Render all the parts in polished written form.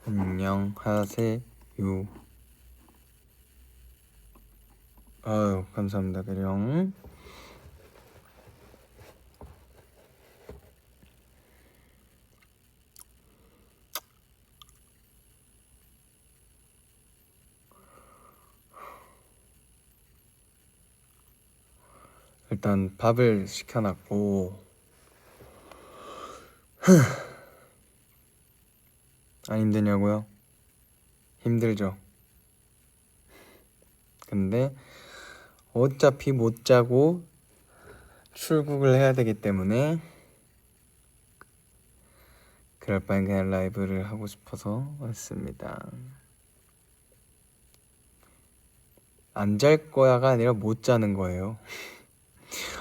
안녕하세요. 아유, 감사합니다. 그령. 일단 밥을 시켜놨고 안 힘드냐고요? 힘들죠. 근데 어차피 못 자고 출국을 해야 되기 때문에 그럴 바엔 그냥 라이브를 하고 싶어서 왔습니다. 안 잘 거야가 아니라 못 자는 거예요.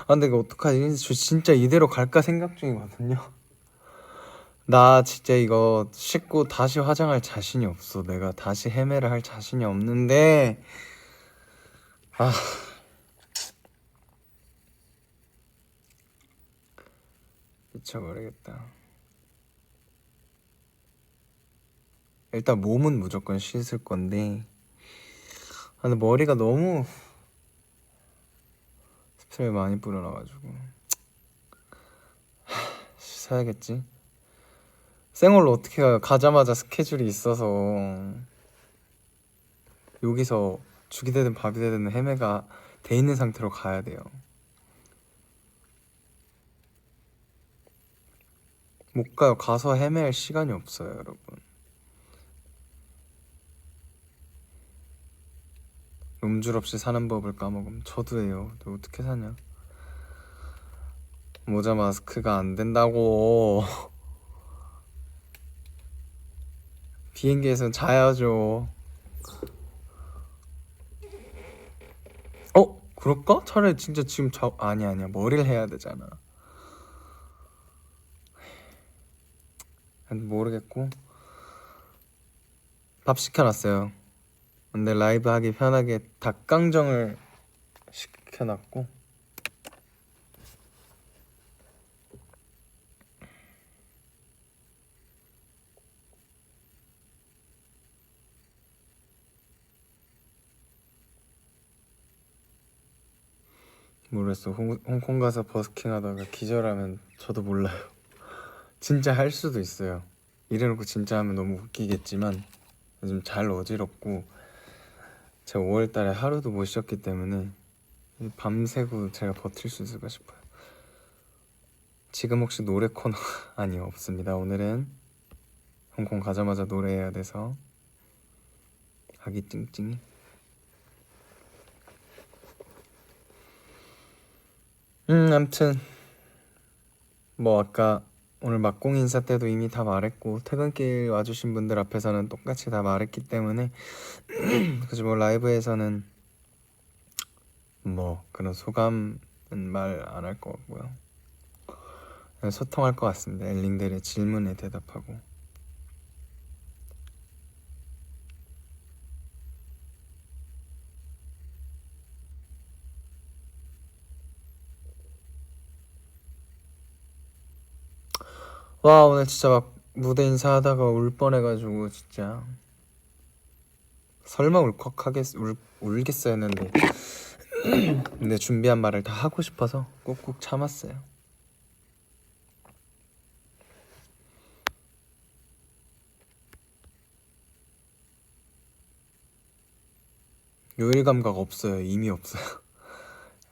아 근데 이거 어떡하지? 저 진짜 이대로 갈까 생각 중이거든요. 나 진짜 이거 씻고 다시 화장할 자신이 없어. 내가 다시 헤매를 할 자신이 없는데 미쳐버리겠다. 일단 몸은 무조건 씻을 건데 근데 머리가 너무 스프레이 많이 뿌려놔가지고 씻어야겠지. 생얼로 어떻게 가요? 가자마자 스케줄이 있어서 여기서 죽이 되든 밥이 되든 헤매가 돼 있는 상태로 가야 돼요. 못 가요. 가서 헤매할 시간이 없어요, 여러분. 롬줄 없이 사는 법을 까먹으면 저도 해요. 너 어떻게 사냐? 모자 마스크가 안 된다고. 비행기에선 자야죠. 그럴까? 차라리 진짜 지금 아니야 머리를 해야 되잖아. 모르겠고 밥 시켜놨어요. 근데 라이브 하기 편하게 닭강정을 시켜놨고 모르겠어. 홍콩 가서 버스킹 하다가 기절하면 저도 몰라요. 진짜 할 수도 있어요. 이래놓고 진짜 하면 너무 웃기겠지만 요즘 잘 어지럽고 제가 5월달에 하루도 못 쉬었기 때문에 밤새고 제가 버틸 수 있을까 싶어요. 지금 혹시 노래 코너 아니 없습니다. 오늘은 홍콩 가자마자 노래해야 돼서 하기 찡찡이. 아무튼 뭐 아까 오늘 막공 인사 때도 이미 다 말했고 퇴근길 와주신 분들 앞에서는 똑같이 다 말했기 때문에 그죠. 뭐 라이브에서는 뭐 그런 소감은 말 안 할 것 같고요. 그냥 소통할 것 같습니다. 엘링들의 질문에 대답하고. 와 오늘 진짜 막 무대 인사하다가 울 뻔해가지고 진짜 설마 울겠어 했는데 근데 준비한 말을 다 하고 싶어서 꾹꾹 참았어요. 요일 감각 없어요. 이미 없어요.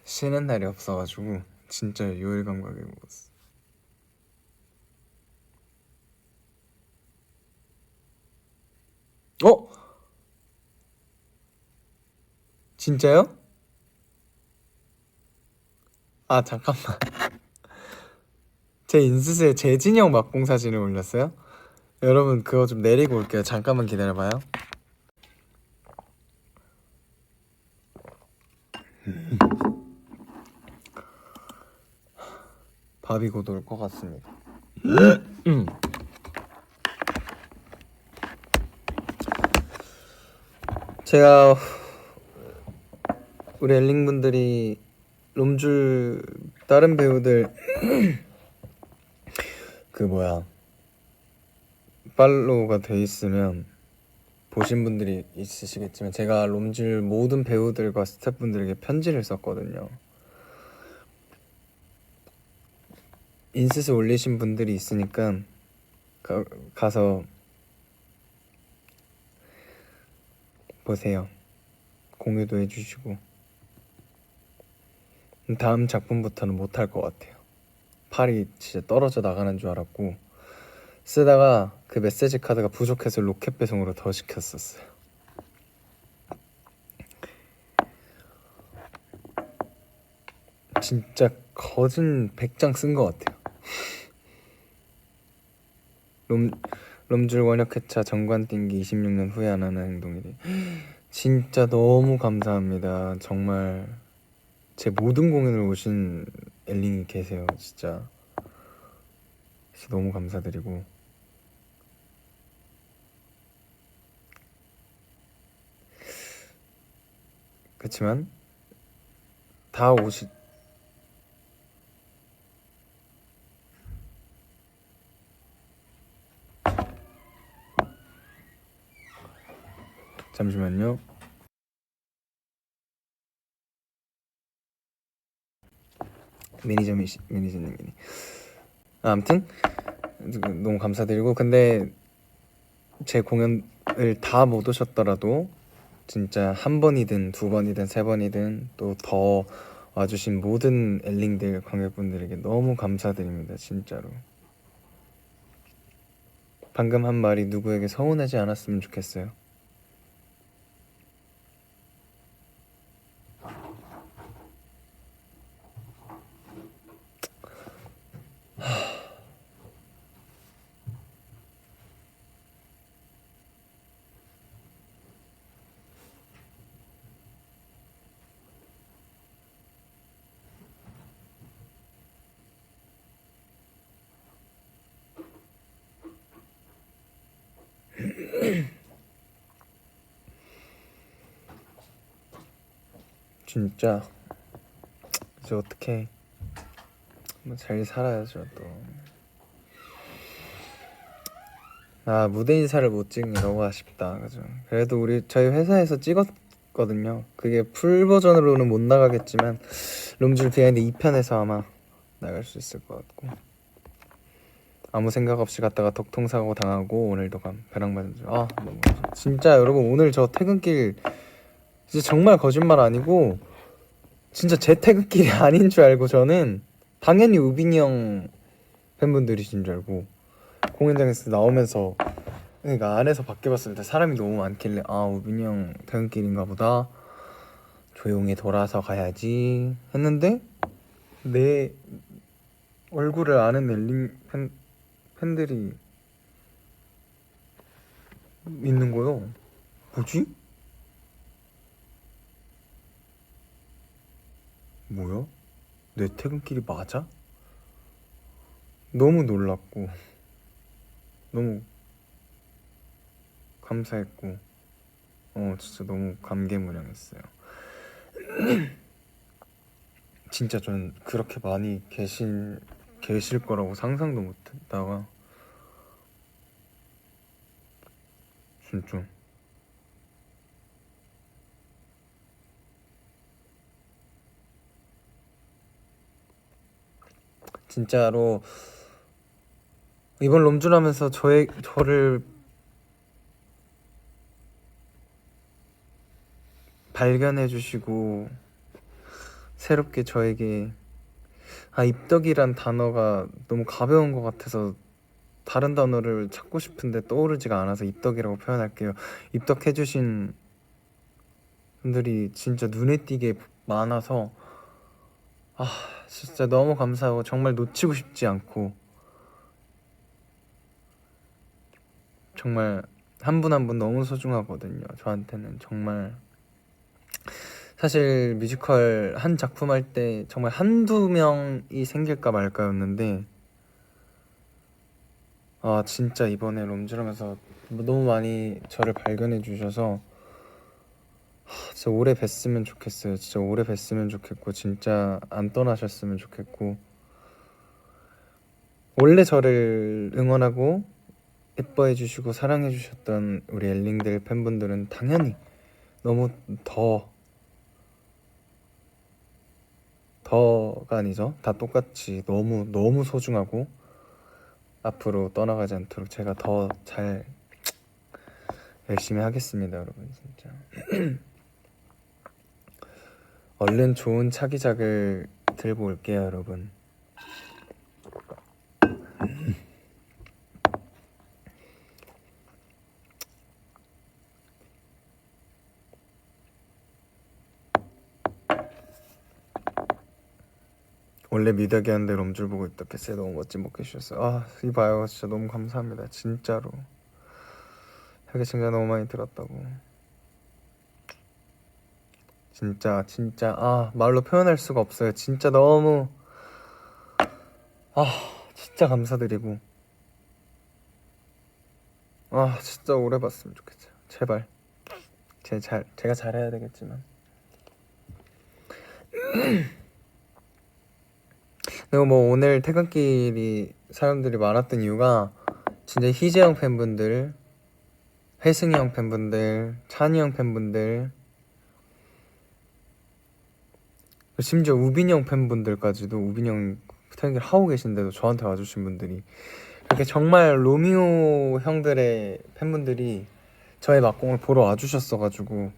쉬는 날이 없어가지고 진짜 요일 감각이 없어. 진짜요? 아 잠깐만. 제 인스타에 재진이 형 막공 사진을 올렸어요? 여러분 그거 좀 내리고 올게요. 잠깐만 기다려봐요. 밥이 곧 올 것 같습니다. 제가 우리 엘링분들이 롬줄 다른 배우들 팔로우가 돼 있으면 보신 분들이 있으시겠지만 제가 롬줄 모든 배우들과 스태프분들에게 편지를 썼거든요. 인스스 올리신 분들이 있으니까 가서 보세요. 공유도 해주시고. 다음 작품부터는 못할 것 같아요. 팔이 진짜 떨어져 나가는 줄 알았고 쓰다가 그 메시지 카드가 부족해서 로켓 배송으로 더 시켰었어요. 진짜 거진 100장 쓴 것 같아요. 롬줄 원혁회차 정관띵기 26년 후에 안 하는 행동이래. 진짜 너무 감사합니다. 정말 제 모든 공연을 오신 엘링이 계세요. 진짜 너무 감사드리고 그치만 다 오시 잠시만요. 매니저님이 아무튼 너무 감사드리고 근데 제 공연을 다 못 오셨더라도 진짜 한 번이든 두 번이든 세 번이든 또 더 와주신 모든 엘링들 관객분들에게 너무 감사드립니다. 진짜로. 방금 한 말이 누구에게 서운하지 않았으면 좋겠어요. 진짜 이제 어떻게 잘 살아야죠 또. 무대 인사를 못 찍는 게 너무 아쉽다. 그죠? 그래도 저희 회사에서 찍었거든요. 그게 풀 버전으로는 못 나가겠지만 롬줄 비하인드 2편에서 아마 나갈 수 있을 것 같고. 아무 생각 없이 갔다가 독통사고 당하고 오늘도 배랑 맞은 줄. 너무 진짜 여러분 오늘 저 퇴근길 진짜 정말 거짓말 아니고 진짜 제 퇴근길이 아닌 줄 알고 저는 당연히 우빈이 형 팬분들이신 줄 알고 공연장에서 나오면서 그러니까 안에서 밖에 봤을 때 사람이 너무 많길래 우빈이 형 퇴근길인가 보다 조용히 돌아서 가야지 했는데 내 얼굴을 아는 엘링 팬들이 있는 거요. 뭐지? 뭐야? 내 퇴근길이 맞아? 너무 놀랐고 너무 감사했고 진짜 너무 감개무량했어요. 진짜 저는 그렇게 많이 계실 거라고 상상도 못했다가 진짜 진짜로 이번 롬줄 하면서 저를 발견해 주시고 새롭게 저에게 입덕이란 단어가 너무 가벼운 것 같아서 다른 단어를 찾고 싶은데 떠오르지가 않아서 입덕이라고 표현할게요. 입덕해 주신 분들이 진짜 눈에 띄게 많아서 진짜 너무 감사하고 정말 놓치고 싶지 않고 정말 한 분 한 분 너무 소중하거든요. 저한테는 정말 사실 뮤지컬 한 작품 할 때 정말 한두 명이 생길까 말까였는데 진짜 이번에 롬줄 하면서 너무 많이 저를 발견해 주셔서 진짜 오래 뵀으면 좋겠어요. 진짜 오래 뵀으면 좋겠고 진짜 안 떠나셨으면 좋겠고 원래 저를 응원하고 예뻐해 주시고 사랑해 주셨던 우리 엘링들 팬분들은 당연히 너무 더가 아니죠. 다 똑같이 너무 소중하고 앞으로 떠나가지 않도록 제가 더 잘 열심히 하겠습니다, 여러분. 진짜 얼른 좋은 차기작을 들고 올게요, 여러분. 원래 미덕이 하는데 럼줄 보고 있다. 패스에 너무 멋진 목해 주셨어요. 아, 이봐요. 진짜 너무 감사합니다. 진짜로. 혁이 친구가 너무 많이 들었다고. 진짜 말로 표현할 수가 없어요. 진짜 너무 진짜 감사드리고 진짜 오래 봤으면 좋겠어요. 제발. 제가 잘해야 되겠지만. 그리고 뭐 오늘 퇴근길이 사람들이 많았던 이유가 진짜 희재 형 팬분들, 회승이 형 팬분들, 찬이 형 팬분들, 심지어 우빈이 형 팬분들까지도, 우빈이 형 퇴근길 하고 계신데도 저한테 와주신 분들이, 이렇게 정말 로미오 형들의 팬분들이 저의 막공을 보러 와주셨어가지고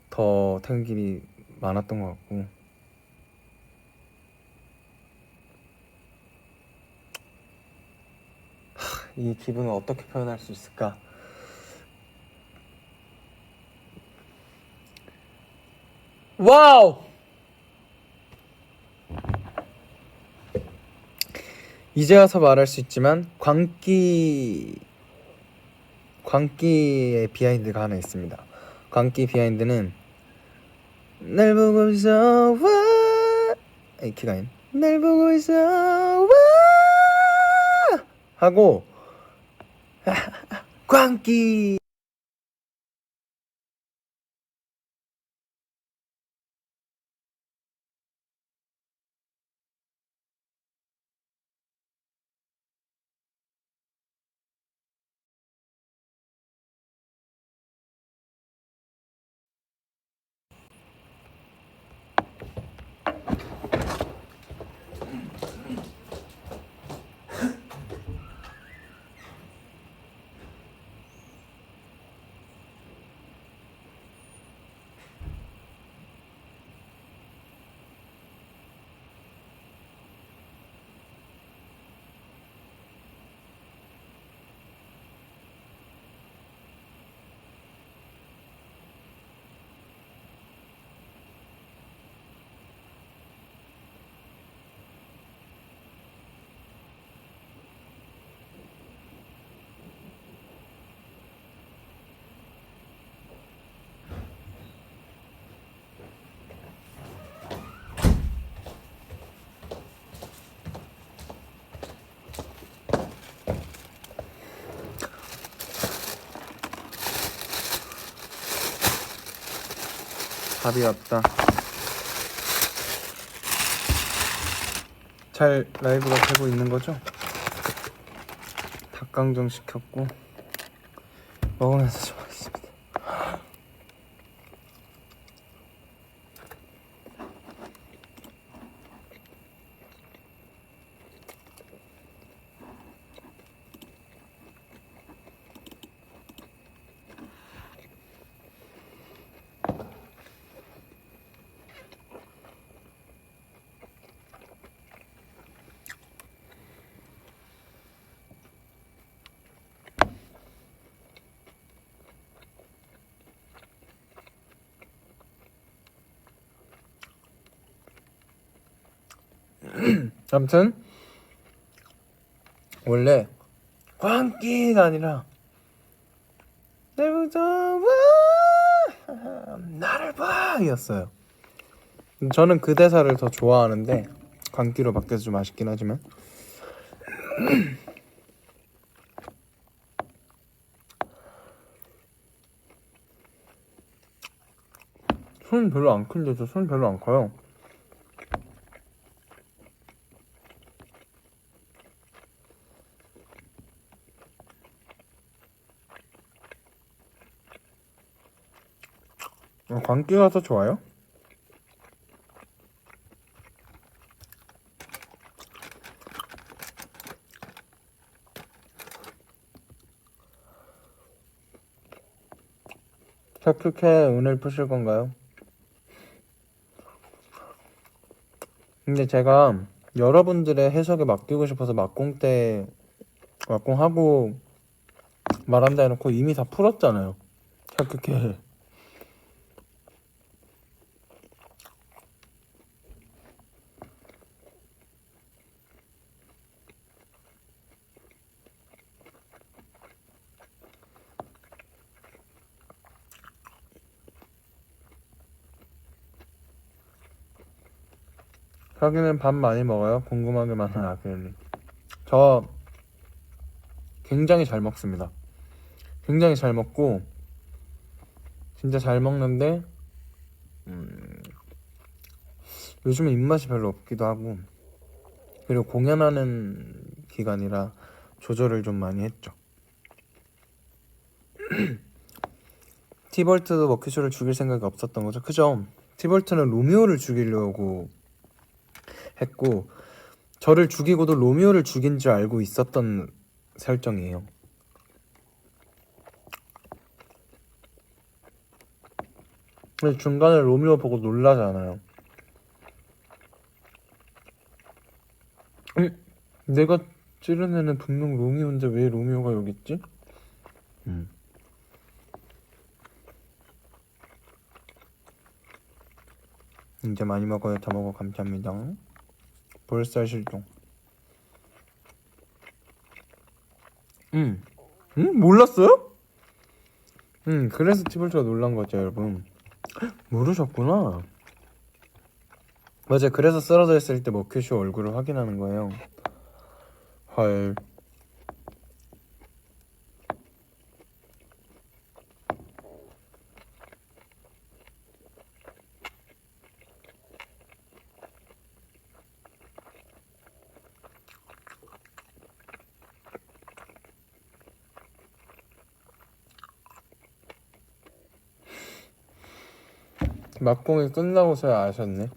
더 퇴근길이 많았던 것 같고, 이 기분을 어떻게 표현할 수 있을까? 와우! 이제 와서 말할 수 있지만 광기의 비하인드가 하나 있습니다. 광기 비하인드는 날 보고 있어 와 키가 아닌 날 보고 있어 와 하고 광기 답이 왔다. 잘 라이브가 되고 있는 거죠? 닭강정 시켰고 먹으면서 좀 하겠습니다. 아무튼 원래 광기가 아니라 내부터 나를 봐 이었어요. 저는 그 대사를 더 좋아하는데 광기로 바뀌어서 좀 아쉽긴 하지만 손 별로 안 큰데 저 손 별로 안 커요. 광기가 더 좋아요? 어떻게 운을 푸실 건가요? 근데 제가 여러분들의 해석에 맡기고 싶어서 막공하고 말한다 해놓고 이미 다 풀었잖아요. 어떻게 자기는 밥 많이 먹어요? 궁금하게 많은 아기님. 저 굉장히 잘 먹습니다. 굉장히 잘 먹고 진짜 잘 먹는데 요즘은 입맛이 별로 없기도 하고, 그리고 공연하는 기간이라 조절을 좀 많이 했죠. 티볼트도 머큐쇼를 죽일 생각이 없었던 거죠. 그죠? 티볼트는 로미오를 죽이려고 했고, 저를 죽이고도 로미오를 죽인 줄 알고 있었던 설정이에요. 근데 중간에 로미오 보고 놀라잖아요. 내가 찌른 애는 분명 로미오인데 왜 로미오가 여기 있지? 이제 많이 먹어요. 다 먹어. 감사합니다. 볼살 실종. 몰랐어요? 그래서 티볼트가 놀란 거죠, 여러분. 모르셨구나. 맞아요. 그래서 쓰러져 있을 때 머큐쇼 얼굴을 확인하는 거예요. 헐. 막공이 끝나고서야 아셨네,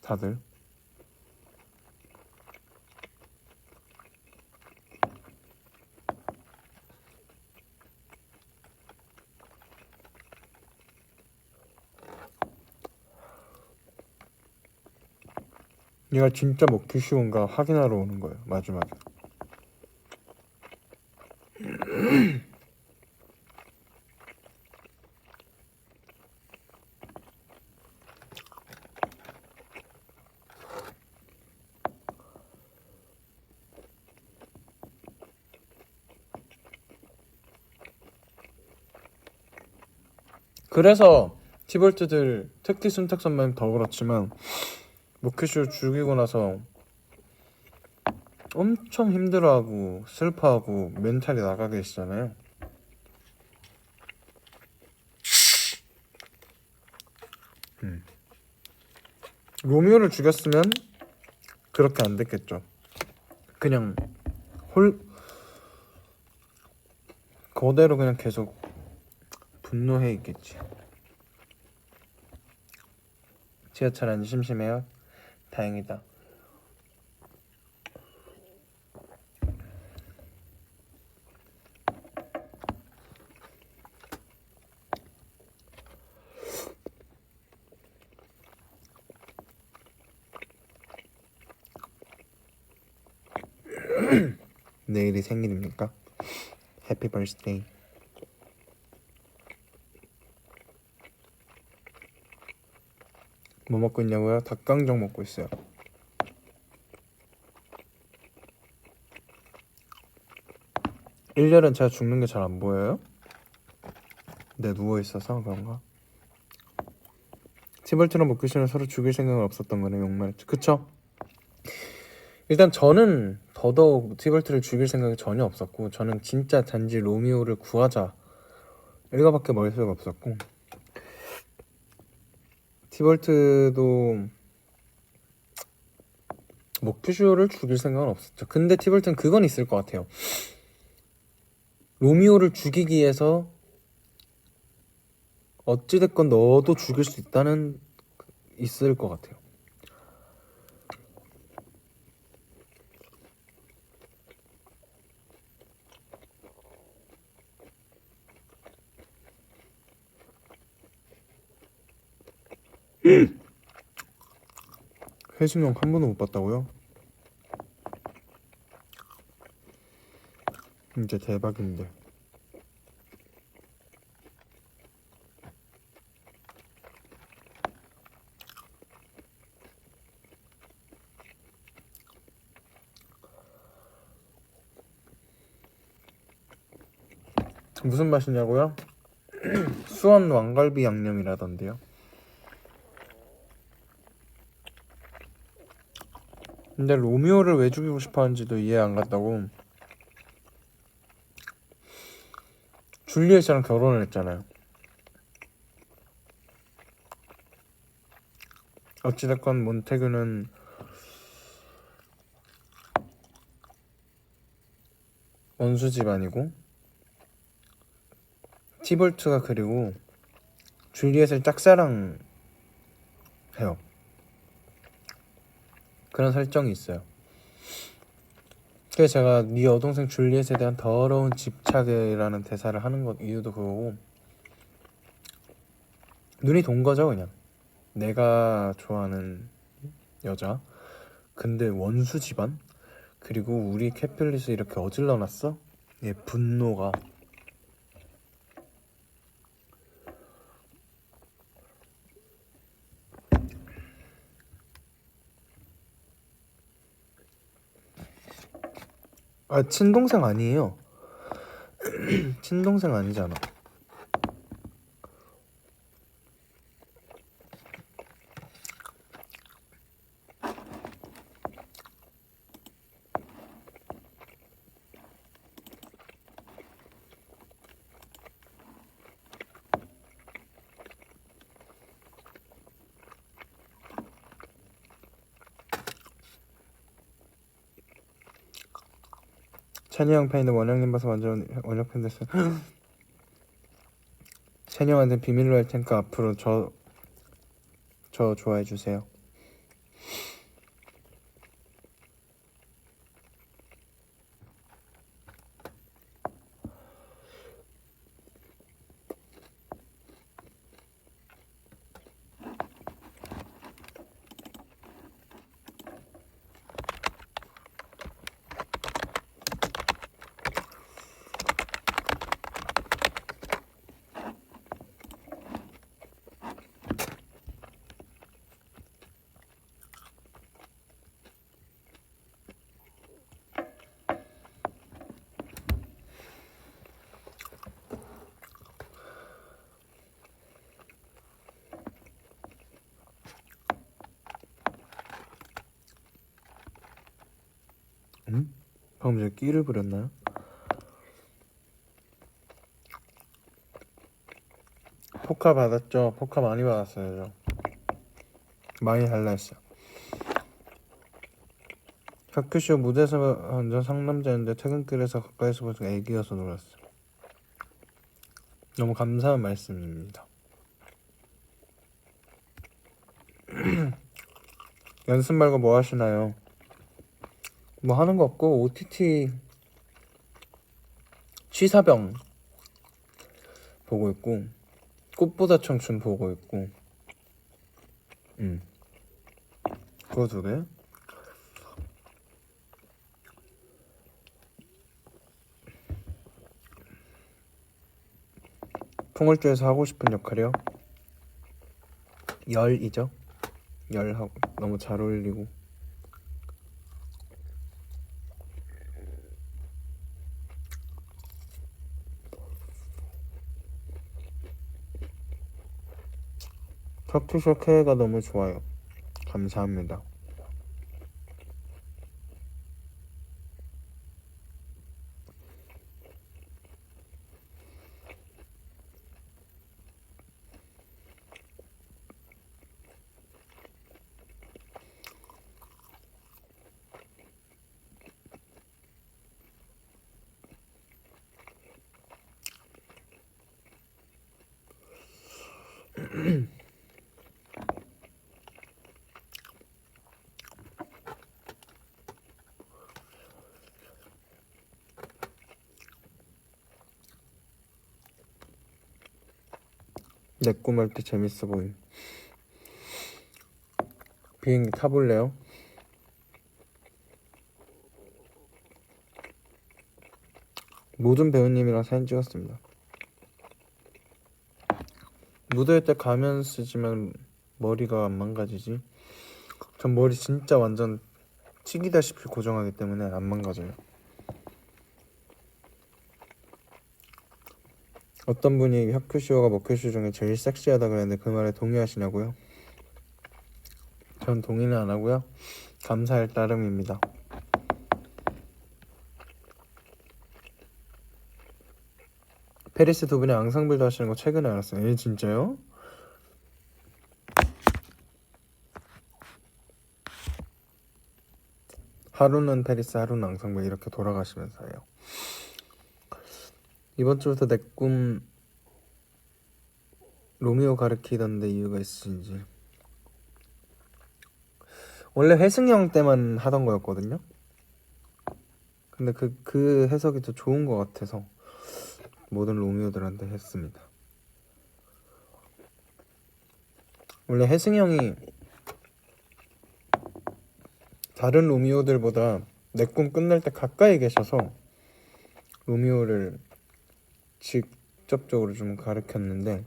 다들. 얘가 진짜 먹기 쉬운가 확인하러 오는 거예요, 마지막에. 그래서 티볼트들 특히 순탁 선배는 더 그렇지만 모큐쇼 죽이고 나서 엄청 힘들어하고 슬퍼하고 멘탈이 나가 계시잖아요. 로미오를 죽였으면 그렇게 안 됐겠죠. 그냥 그대로 그냥 계속 분노해 있겠지. 지하철 안 심심해요? 다행이다. 내일이 생일입니까? 해피 버스데이. 뭐 먹고 있냐고요? 닭강정 먹고 있어요. 일렬은 제가 죽는 게 잘 안 보여요? 네, 누워있어서 그런가? 티볼트랑 모큐쇼는 서로 죽일 생각은 없었던 거네, 욕말했죠. 그쵸? 일단 저는 더더욱 티볼트를 죽일 생각이 전혀 없었고, 저는 진짜 단지 로미오를 구하자 이거밖에 머릿속에 없었고, 티볼트도 모큐쇼를 죽일 생각은 없었죠. 근데 티볼트는 그건 있을 것 같아요. 로미오를 죽이기 위해서 어찌됐건 너도 죽일 수 있을 것 같아요. 회수명 한 번도 못 봤다고요? 진짜 대박인데. 무슨 맛이냐고요? 수원 왕갈비 양념이라던데요. 근데 로미오를 왜 죽이고 싶어 하는지도 이해 안 갔다고. 줄리엣이랑 결혼을 했잖아요. 어찌됐건 몬테규는 원수 집안이고 티볼트가 그리고 줄리엣을 짝사랑해요. 그런 설정이 있어요. 그래서 제가 네 여동생 줄리엣에 대한 더러운 집착이라는 대사를 하는 것 이유도 그거고, 눈이 돈 거죠. 그냥 내가 좋아하는 여자, 근데 원수 집안, 그리고 우리 캐필릿을 이렇게 어질러놨어? 얘 분노가. 아, 친동생 아니에요. 친동생 아니잖아. 찬이 형 팬인데 원영님 봐서 완전 원영 팬 됐어요. 찬이 형한테 비밀로 할 테니까 앞으로 저 좋아해 주세요. 방금 제가 끼를 부렸나요? 포카 받았죠. 포카 많이 받았어요. 많이 달라 했어요. 다큐쇼 무대에서 완전 상남자였는데 퇴근길에서 가까이서 보니까 애기여서 놀랐어요. 너무 감사한 말씀입니다. 연습 말고 뭐 하시나요? 뭐 하는 거 없고 OTT 취사병 보고 있고 꽃보다 청춘 보고 있고 그거 두 개? 풍월조에서 하고 싶은 역할이요? 열이죠. 열하고 너무 잘 어울리고. 터키쇼 K가 너무 좋아요. 감사합니다. 내 꿈할 때 재밌어 보임. 비행기 타볼래요? 모든 배우님이랑 사진 찍었습니다. 무대 때 가면 쓰지만 머리가 안 망가지지. 전 머리 진짜 완전 튀기다시피 고정하기 때문에 안 망가져요. 어떤 분이 혁큐쇼가 먹큐쇼 중에 제일 섹시하다고 했는데 그 말에 동의하시냐고요? 전 동의는 안 하고요. 감사할 따름입니다. 페리스 두 분이 앙상블도 하시는 거 최근에 알았어요. 진짜요? 하루는 페리스, 하루는 앙상블 이렇게 돌아가시면서 해요. 이번 주부터 내 꿈 로미오 가르치던데 이유가 있으신지. 원래 회승이 형 때만 하던 거였거든요. 근데 그 해석이 더 좋은 것 같아서 모든 로미오들한테 했습니다. 원래 혜승이 형이 다른 로미오들보다 내 꿈 끝날 때 가까이 계셔서 로미오를 직접적으로 좀 가리켰는데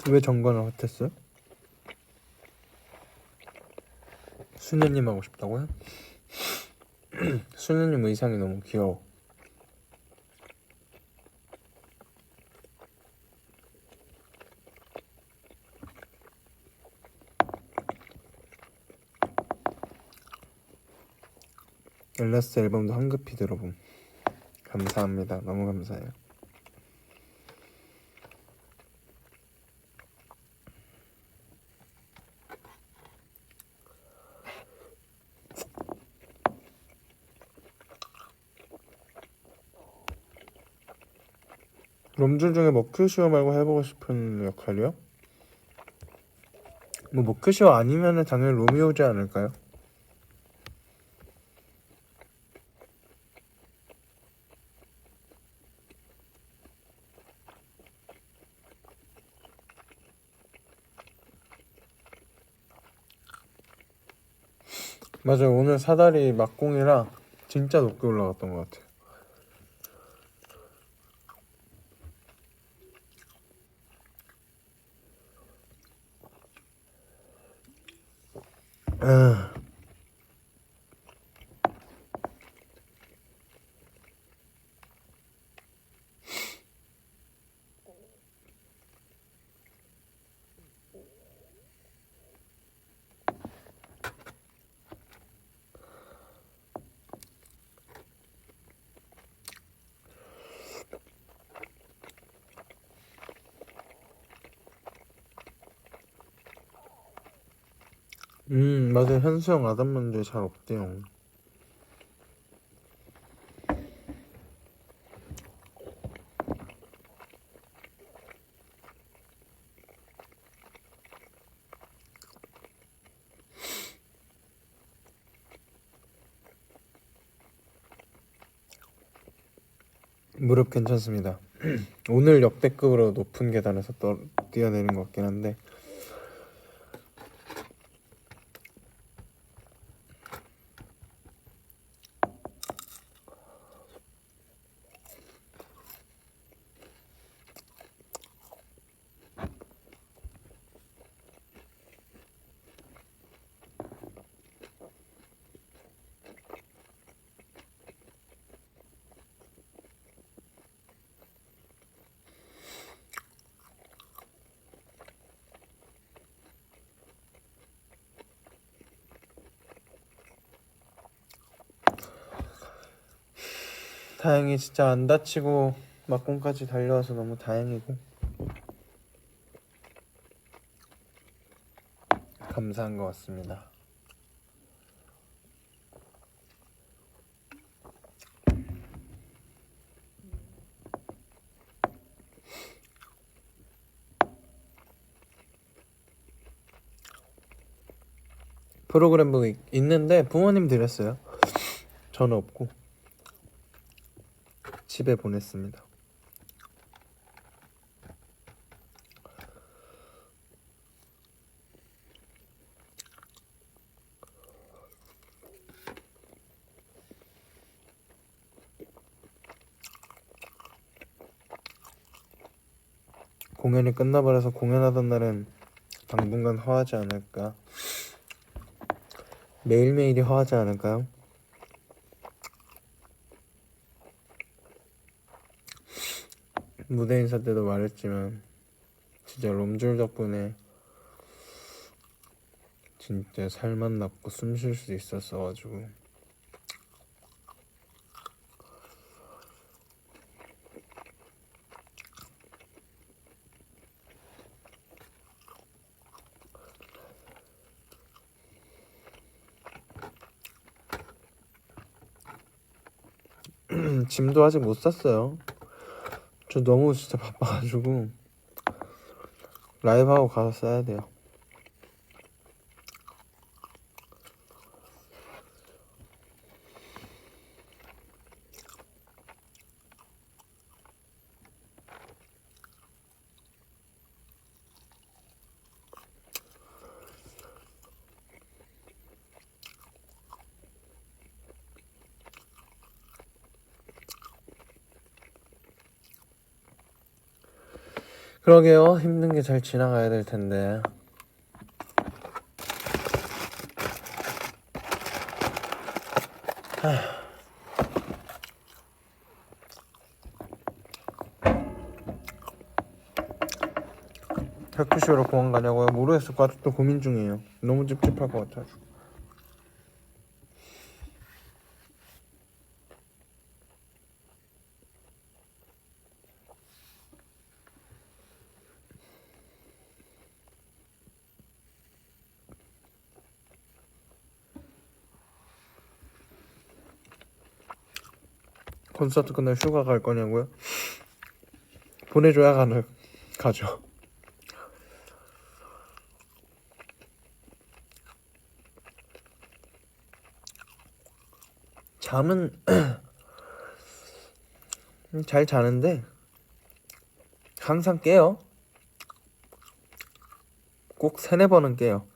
왜 정관을 헛했어요? 수녀님 하고 싶다고요? 수녀님 의상이 너무 귀여워. 엘라스 앨범도 황급히 들어봄. 감사합니다. 너무 감사해요. 롬줄 중에 머큐쇼 말고 해보고 싶은 역할이요? 뭐 머큐쇼 아니면은 당연히 로미오지 않을까요? 맞아요. 오늘 사다리 막공이라 진짜 높게 올라갔던 것 같아요. 맞아요. 현수 형 아담 문제 잘 없대요. 무릎 괜찮습니다. 오늘 역대급으로 높은 계단에서 뛰어내린 것 같긴 한데 다행히 진짜 안 다치고 막공까지 달려와서 너무 다행이고 감사한 것 같습니다. 프로그램북 있는데 부모님 드렸어요. 저는 없고 집에 보냈습니다. 공연이 끝나버려서 공연하던 날은 당분간 허하지 않을까. 매일매일이 허하지 않을까요? 무대 인사 때도 말했지만 진짜 롬졸 덕분에 진짜 살맛 났고 숨 쉴 수 있었어가지고 짐도 아직 못 샀어요. 저 너무 진짜 바빠가지고 라이브 하고 가서 싸야 돼요. 그러게요. 힘든 게 잘 지나가야 될 텐데. 백두시로 공항 가냐고요? 모르겠을 것 같아. 또 고민 중이에요. 너무 찝찝할 것 같아서. 콘서트 끝날 휴가 갈 거냐고요? 보내줘야 가죠. 잠은 잘 자는데 항상 깨요. 꼭 3-4번은 깨요.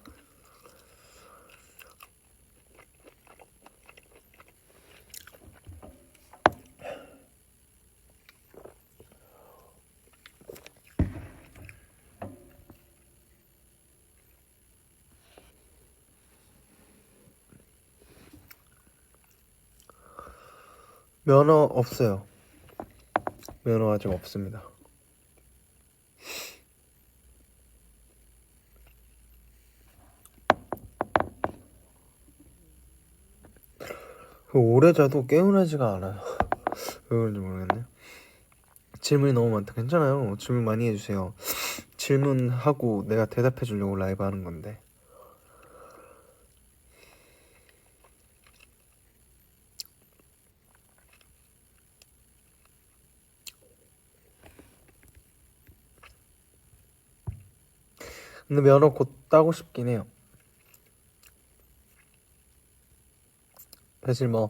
면허 없어요. 면허 아직 없습니다. 오래 자도 개운하지가 않아요. 왜 그런지 모르겠네. 질문이 너무 많다. 괜찮아요. 질문 많이 해주세요. 질문하고 내가 대답해 주려고 라이브 하는 건데. 근데 면허 곧 따고 싶긴 해요. 사실 뭐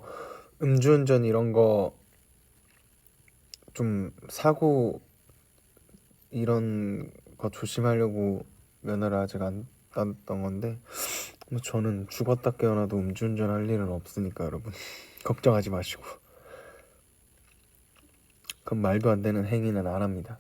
음주운전 이런 거 좀 사고 이런 거 조심하려고 면허를 아직 안 땄던 건데 뭐 저는 죽었다 깨어나도 음주운전 할 일은 없으니까 여러분 걱정하지 마시고 그럼 말도 안 되는 행위는 안 합니다.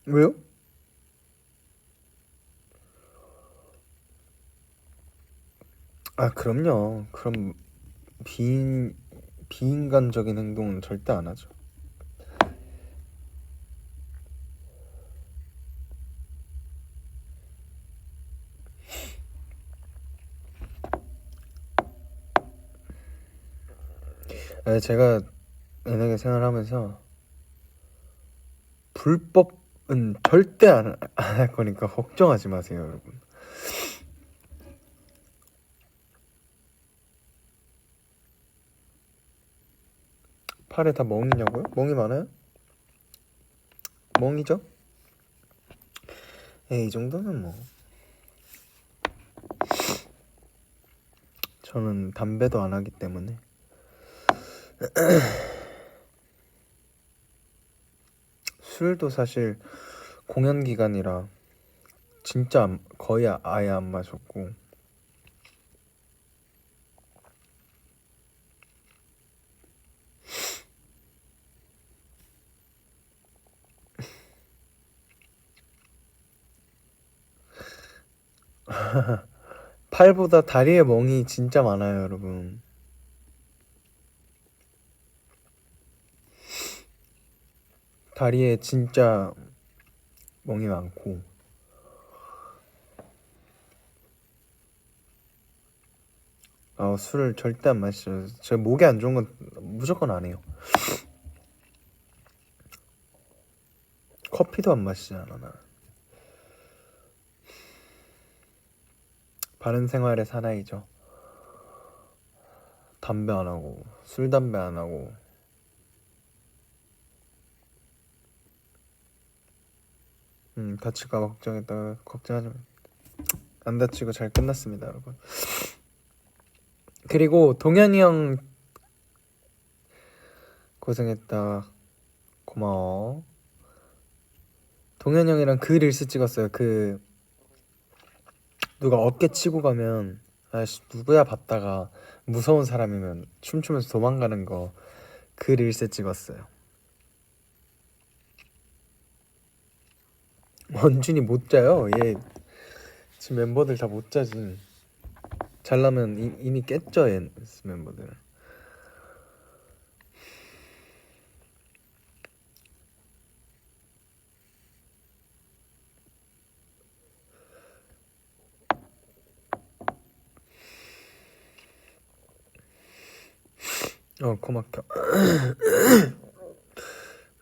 왜요? 아 그럼요. 그럼 비인간적인 행동은 절대 안 하죠. 제가 연예계 생활하면서 불법은 절대 안 할 거니까 걱정하지 마세요, 여러분. 팔에 다 멍이냐고요? 멍이 많아요? 멍이죠? 이 정도는 뭐. 저는 담배도 안 하기 때문에. 술도 사실 공연 기간이라 진짜 거의 아예 안 마셨고. 팔보다 다리에 멍이 진짜 많아요, 여러분. 다리에 진짜 멍이 많고. 술을 절대 안 마셔요. 저 목이 안 좋은 건 무조건 안 해요. 커피도 안 마시잖아, 나. 바른 생활의 사나이죠. 담배 안 하고, 술, 담배 안 하고. 다칠까 봐 걱정했다가 걱정하지 마. 안 다치고 잘 끝났습니다, 여러분. 그리고 동현이 형 고생했다. 고마워. 동현이 형이랑 그 릴스 찍었어요. 그 누가 어깨 치고 가면 아씨 누구야 봤다가 무서운 사람이면 춤추면서 도망가는 거 그 릴스 찍었어요. 원준이 못 자요. 얘 지금 멤버들 다 못 자지. 잘라면 이미 깼죠, 얘 멤버들. 코 막혀.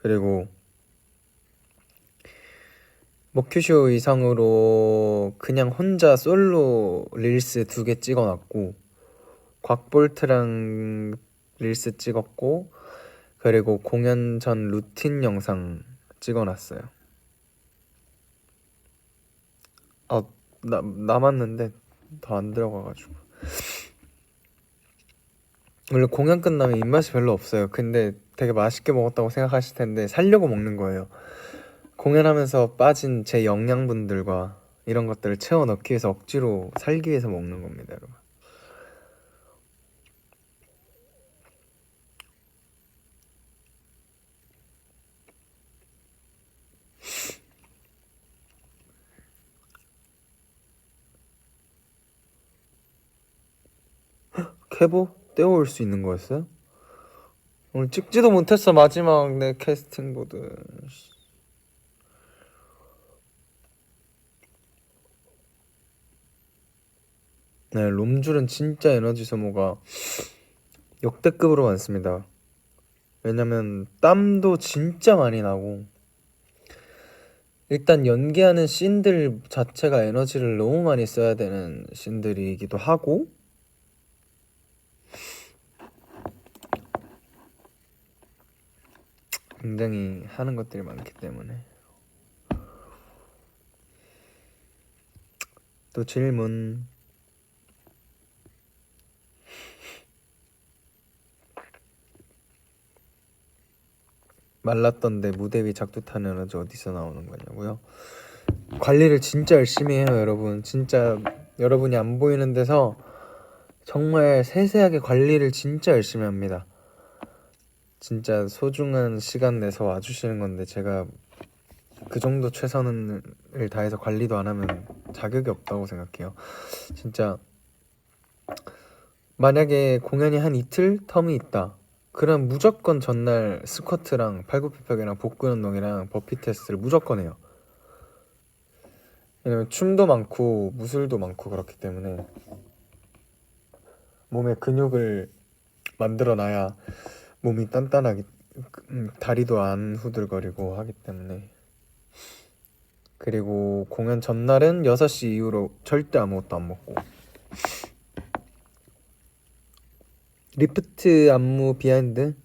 그리고 먹큐쇼 이상으로 그냥 혼자 솔로 릴스 2개 찍어놨고, 곽볼트랑 릴스 찍었고, 그리고 공연 전 루틴 영상 찍어놨어요. 남았는데 더 안 들어가가지고. 원래 공연 끝나면 입맛이 별로 없어요. 근데 되게 맛있게 먹었다고 생각하실 텐데 살려고 먹는 거예요. 공연하면서 빠진 제 영양분들과 이런 것들을 채워 넣기 위해서 억지로 살기 위해서 먹는 겁니다, 여러분. 캐보? 떼어올 수 있는 거였어요? 오늘 찍지도 못했어. 마지막 내 캐스팅보드. 네, 롬줄은 진짜 에너지 소모가 역대급으로 많습니다. 왜냐면 땀도 진짜 많이 나고, 일단 연기하는 씬들 자체가 에너지를 너무 많이 써야 되는 씬들이기도 하고, 굉장히 하는 것들이 많기 때문에. 또 질문. 말랐던데 무대 위 작두 타는 에너지 어디서 나오는 거냐고요? 관리를 진짜 열심히 해요, 여러분. 진짜 여러분이 안 보이는 데서 정말 세세하게 관리를 진짜 열심히 합니다. 진짜 소중한 시간 내서 와주시는 건데 제가 그 정도 최선을 다해서 관리도 안 하면 자격이 없다고 생각해요. 진짜 만약에 공연이 한 이틀 텀이 있다. 그럼 무조건 전날 스쿼트랑 팔굽혀펴기랑 복근 운동이랑 버피 테스트를 무조건 해요. 왜냐면 춤도 많고 무술도 많고 그렇기 때문에 몸에 근육을 만들어 놔야 몸이 단단하게 다리도 안 후들거리고 하기 때문에. 그리고 공연 전날은 6시 이후로 절대 아무것도 안 먹고. 리프트 안무 비하인드.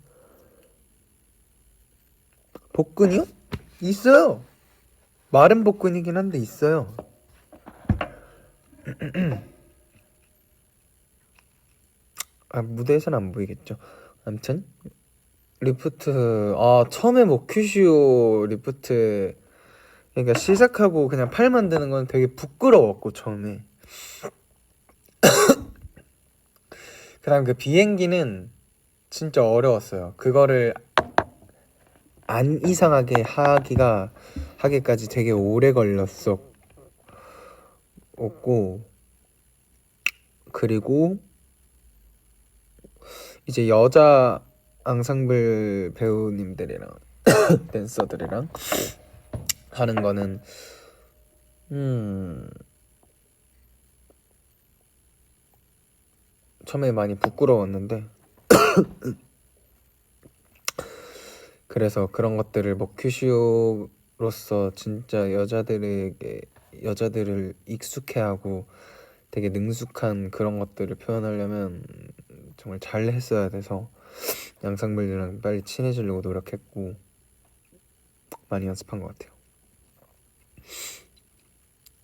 복근이요? 있어요. 마른 복근이긴 한데 있어요. 무대에서는 안 보이겠죠. 아무튼 리프트 처음에 뭐 큐시오 리프트 그러니까 시작하고 그냥 팔 만드는 건 되게 부끄러웠고 처음에. 그다음 그 비행기는 진짜 어려웠어요. 그거를 안 이상하게 하기까지 되게 오래 걸렸었고, 그리고 이제 여자 앙상블 배우님들이랑 댄서들이랑 하는 거는 처음에 많이 부끄러웠는데 그래서 그런 것들을 뭐 큐시오로서 진짜 여자들을 익숙해하고 되게 능숙한 그런 것들을 표현하려면 정말 잘 했어야 돼서 양상블이랑 빨리 친해지려고 노력했고 많이 연습한 것 같아요.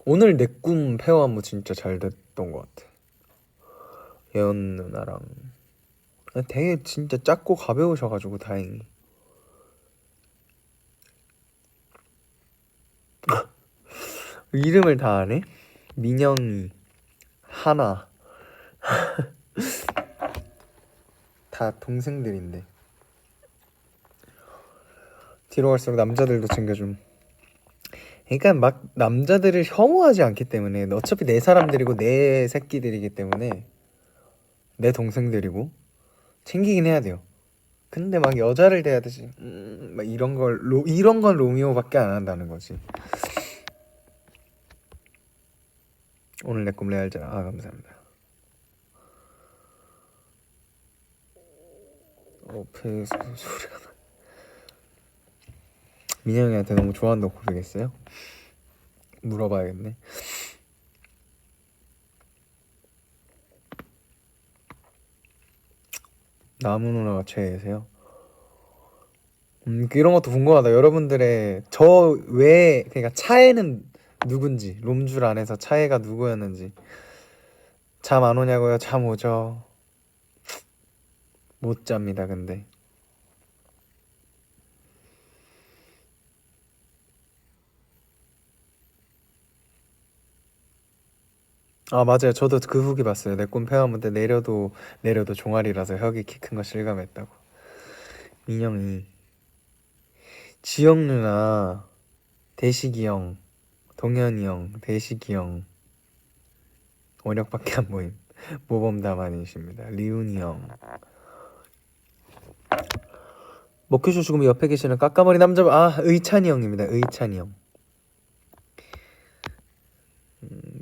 오늘 내 꿈 페어 안무 진짜 잘 됐던 것 같아. 예언 누나랑 되게 진짜 작고 가벼우셔가지고 다행히. 이름을 다 아네? 민영이, 하나 다 동생들인데 뒤로 갈수록 남자들도 챙겨줌. 그러니까 막 남자들을 혐오하지 않기 때문에 어차피 내 사람들이고 내 새끼들이기 때문에 내 동생들이고 챙기긴 해야 돼요. 근데 막 여자를 대하듯이 막 이런 건 로미오밖에 안 한다는 거지. 오늘 내 꿈 레알자 감사합니다. 페이스북 소리가 나. 민영이한테 너무 좋아한다고 고백했어요? 물어봐야겠네. 나무 누나가 최애세요? 이런 것도 궁금하다. 여러분들의 저 외에 그러니까 차에는 누군지, 롬줄 안에서 차에가 누구였는지. 잠 안 오냐고요? 잠 오죠. 못 잡니다. 근데 맞아요. 저도 그 후기 봤어요. 내 꿈 페어문 때 내려도 종아리라서 혁이 키 큰 거 실감했다고. 민영이, 지영 누나, 대식이 형, 동현이 형, 대식이 형, 원혁밖에 안 보임. 모범 다만이십니다. 리훈이 형. 먹큐쇼 죽으면 옆에 계시는 까까머리 남자 의찬이 형입니다. 의찬이 형.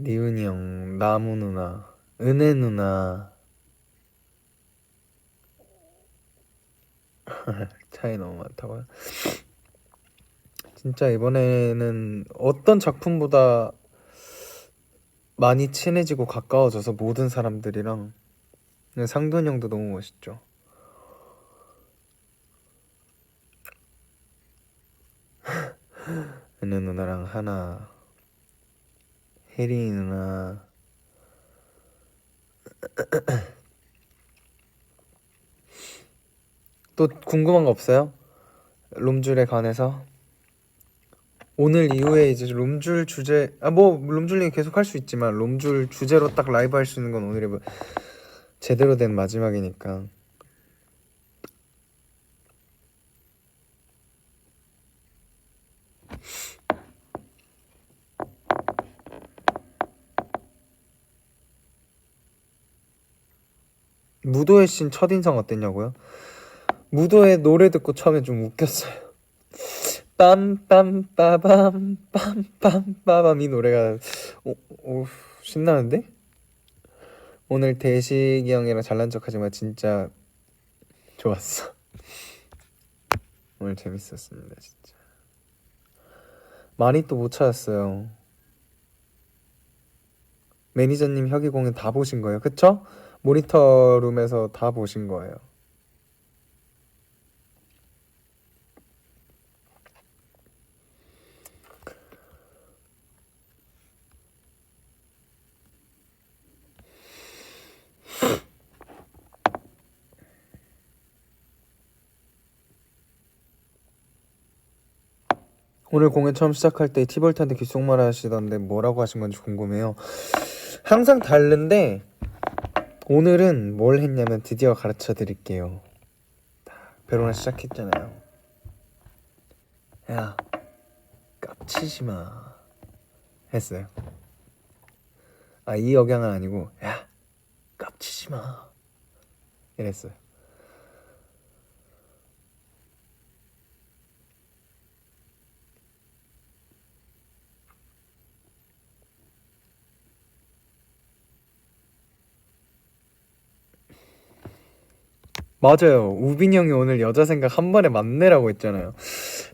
리훈이 형, 나무 누나, 은혜 누나. 차이 너무 많다고요? 진짜 이번에는 어떤 작품보다 많이 친해지고 가까워져서 모든 사람들이랑. 상돈 형도 너무 멋있죠. 은혜 누나랑 하나, 혜린이 누나. 또 궁금한 거 없어요? 롬줄에 관해서? 오늘 이후에 이제 롬줄 주제 뭐 롬줄 얘기 계속 할 수 있지만 롬줄 주제로 딱 라이브 할 수 있는 건 오늘이 제대로 된 마지막이니까. 무도회 씬 첫인상 어땠냐고요? 무도회 노래 듣고 처음에 좀 웃겼어요. 빰빰빠밤 빰빰빠밤 이 노래가 신나는데? 오늘 대식이 형이랑 잘난 척하지만 진짜 좋았어. 오늘 재밌었습니다 진짜. 많이 또 못 찾았어요. 매니저님 혁이 공연 다 보신 거예요, 그쵸? 모니터룸에서 다 보신 거예요. 오늘 공연 처음 시작할 때 티볼트한테 귓속말 하시던데 뭐라고 하신 건지 궁금해요. 항상 다른데 오늘은 뭘 했냐면 드디어 가르쳐 드릴게요. 베로나 시작했잖아요. 야, 깝치지 마 했어요. 이 억양은 아니고 야, 깝치지 마 이랬어요. 맞아요. 우빈이 형이 오늘 여자 생각 한 번에 만내라고 했잖아요.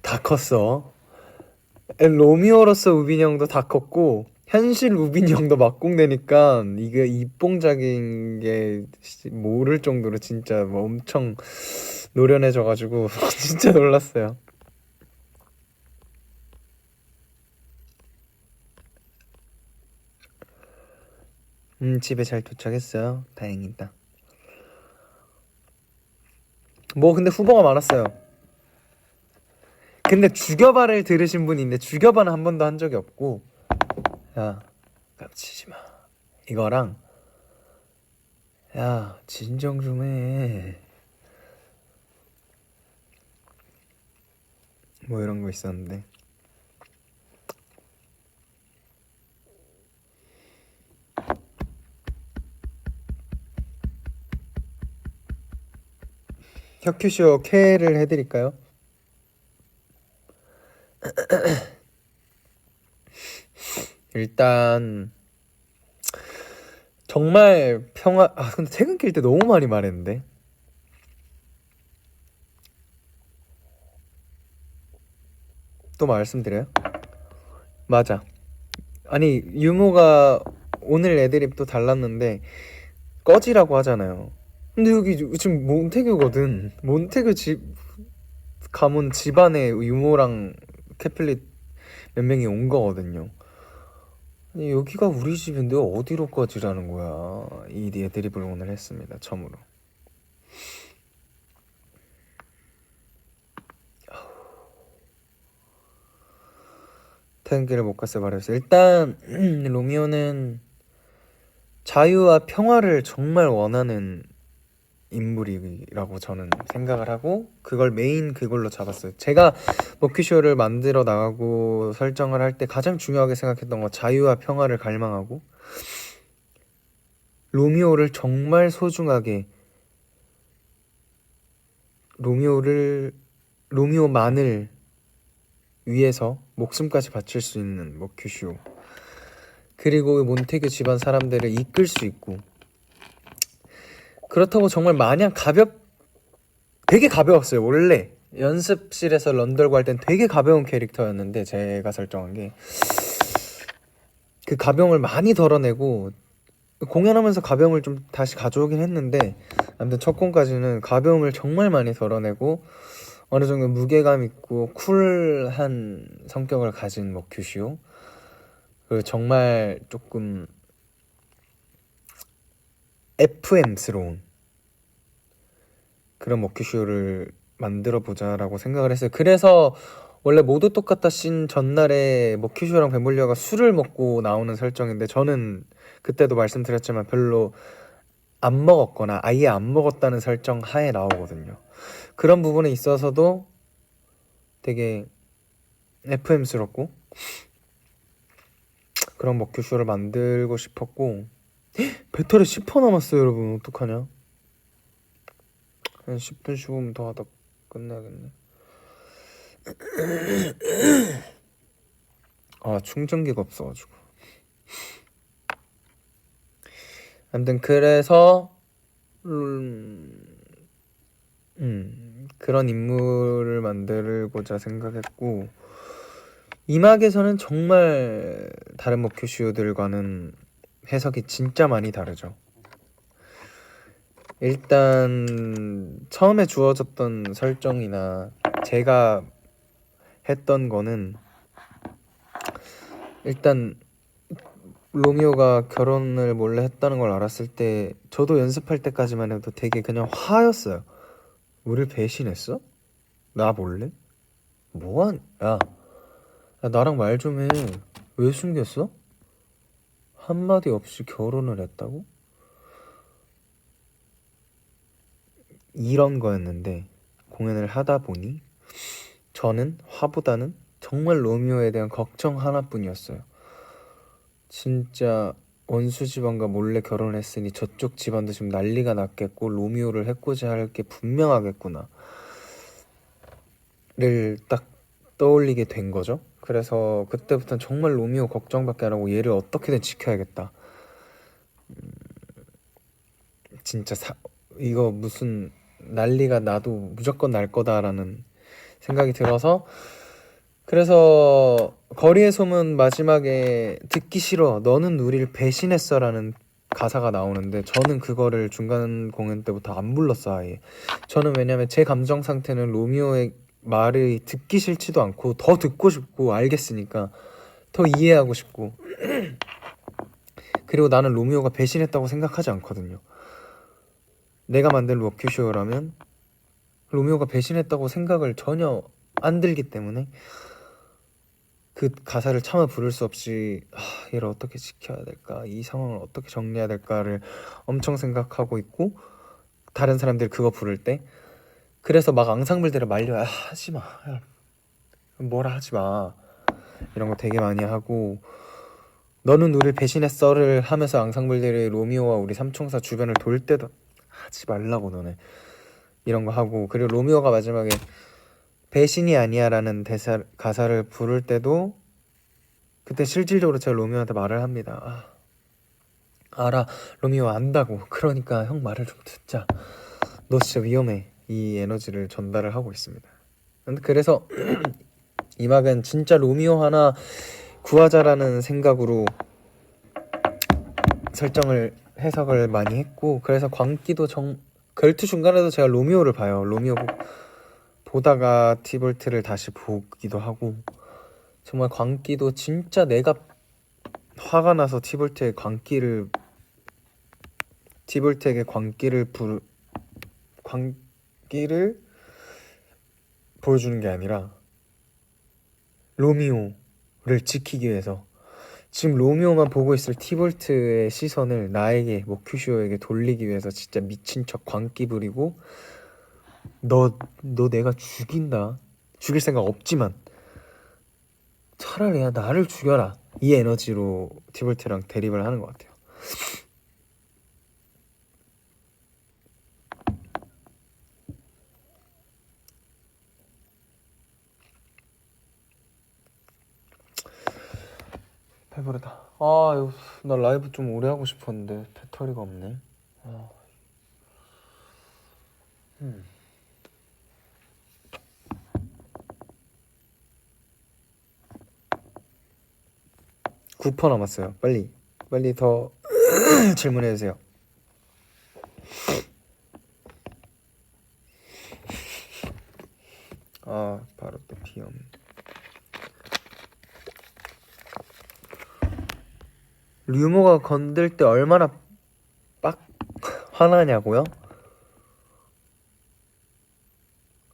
다 컸어. 로미오로서 우빈이 형도 다 컸고 현실 우빈이 형도 막공되니까 이게 입봉작인 게 모를 정도로 진짜 뭐 엄청 노련해져가지고 진짜 놀랐어요. 집에 잘 도착했어요. 다행이다. 뭐 근데 후보가 많았어요. 근데 죽여봐를 들으신 분이 있는데 죽여봐는 한 번도 한 적이 없고 야 깝치지 마 이거랑 야 진정 좀 해 뭐 이런 거 있었는데 혁큐쇼 K를 해드릴까요? 일단 정말 근데 퇴근길 때 너무 많이 말했는데 또 말씀드려요? 맞아. 아니 유모가 오늘 애드립 또 달랐는데 꺼지라고 하잖아요. 근데 여기 지금 몬테규거든. 몬테규 집 가문 집안에 유모랑 캐플릿 몇 명이 온 거거든요. 아니 여기가 우리 집인데 어디로 꺼지라는 거야. 이 애드립을 오늘 했습니다. 처음으로. 퇴근길을 못 갔어요. 말했어요. 일단 로미오는 자유와 평화를 정말 원하는 인물이라고 저는 생각을 하고 그걸 메인 그걸로 잡았어요. 제가 먹퀴쇼를 만들어 나가고 설정을 할 때 가장 중요하게 생각했던 건 자유와 평화를 갈망하고 로미오를 정말 소중하게 로미오만을 위해서 목숨까지 바칠 수 있는 먹퀴쇼 그리고 몬테규 집안 사람들을 이끌 수 있고 그렇다고 정말 마냥 되게 가벼웠어요. 원래 연습실에서 런덜고 할 땐 되게 가벼운 캐릭터였는데 제가 설정한 게 그 가벼움을 많이 덜어내고 공연하면서 가벼움을 좀 다시 가져오긴 했는데 아무튼 첫 공까지는 가벼움을 정말 많이 덜어내고 어느 정도 무게감 있고 쿨한 성격을 가진 먹큐시오. 그리고 정말 조금 FM스러운 그런 먹큐쇼를 만들어보자라고 생각을 했어요. 그래서 원래 모두 똑같다 씬 전날에 먹큐쇼랑 베몰리아가 술을 먹고 나오는 설정인데 저는 그때도 말씀드렸지만 별로 안 먹었거나 아예 안 먹었다는 설정 하에 나오거든요. 그런 부분에 있어서도 되게 FM스럽고 그런 먹큐쇼를 만들고 싶었고 배터리 10% 남았어요 여러분. 어떡하냐. 한 10분 15분 더 하다 끝나겠네. 아, 충전기가 없어가지고. 아무튼 그래서 그런 인물을 만들고자 생각했고, 이막에서는 정말 다른 먹큐쇼들과는 해석이 진짜 많이 다르죠. 일단 처음에 주어졌던 설정이나 제가 했던 거는, 일단 로미오가 결혼을 몰래 했다는 걸 알았을 때 저도 연습할 때까지만 해도 되게 그냥 화였어요. 우릴 배신했어? 나 몰래? 뭐한? 야, 나랑 말 좀 해. 왜 숨겼어? 한마디 없이 결혼을 했다고? 이런 거였는데, 공연을 하다 보니 저는 화보다는 정말 로미오에 대한 걱정 하나뿐이었어요. 진짜 원수 집안과 몰래 결혼했으니 저쪽 집안도 지금 난리가 났겠고 로미오를 해코지 할 게 분명하겠구나 를 딱 떠올리게 된 거죠. 그래서 그때부터는 정말 로미오 걱정밖에 안 하고 얘를 어떻게든 지켜야겠다. 진짜 이거 무슨 난리가 나도 무조건 날 거다라는 생각이 들어서, 그래서 거리의 소문 마지막에 듣기 싫어 너는 우리를 배신했어라는 가사가 나오는데, 저는 그거를 중간 공연 때부터 안 불렀어 아예. 저는 왜냐면 제 감정 상태는 로미오의 말을 듣기 싫지도 않고 더 듣고 싶고 알겠으니까 더 이해하고 싶고 그리고 나는 로미오가 배신했다고 생각하지 않거든요. 내가 만든 워큐쇼라면 로미오가 배신했다고 생각을 전혀 안 들기 때문에 그 가사를 차마 부를 수 없이 얘를 어떻게 지켜야 될까, 이 상황을 어떻게 정리해야 될까를 엄청 생각하고 있고, 다른 사람들이 그거 부를 때 그래서 막 앙상블들을 말려. 하지마, 뭐라 하지마, 이런 거 되게 많이 하고, 너는 우릴 배신했어를 하면서 앙상블들이 로미오와 우리 삼총사 주변을 돌 때도 하지 말라고 너네, 이런 거 하고, 그리고 로미오가 마지막에 배신이 아니야 라는 가사를 부를 때도 그때 실질적으로 제가 로미오한테 말을 합니다. 알아, 로미오 안다고. 그러니까 형 말을 좀 듣자. 너 진짜 위험해. 이 에너지를 전달을 하고 있습니다. 그래서 이 막은 진짜 로미오 하나 구하자라는 생각으로 설정을 해석을 많이 했고, 그래서 광기도 결투 중간에도 제가 로미오를 봐요. 로미오 보다가 티볼트를 다시 보기도 하고, 정말 광기도 진짜 내가 화가 나서 티볼트에게 광기를 보여주는 게 아니라 로미오를 지키기 위해서, 지금 로미오만 보고 있을 티볼트의 시선을 나에게, 머큐쇼에게 돌리기 위해서 진짜 미친 척 광기 부리고, 너 내가 죽인다, 죽일 생각 없지만 차라리 나를 죽여라, 이 에너지로 티볼트랑 대립을 하는 것 같아요. 배부르다. 나 라이브 좀 오래 하고 싶었는데 배터리가 없네. 음. 9% 남았어요. 빨리 더 질문해주세요. 바로 또 비염. 류모가 건들 때 얼마나 화나냐고요?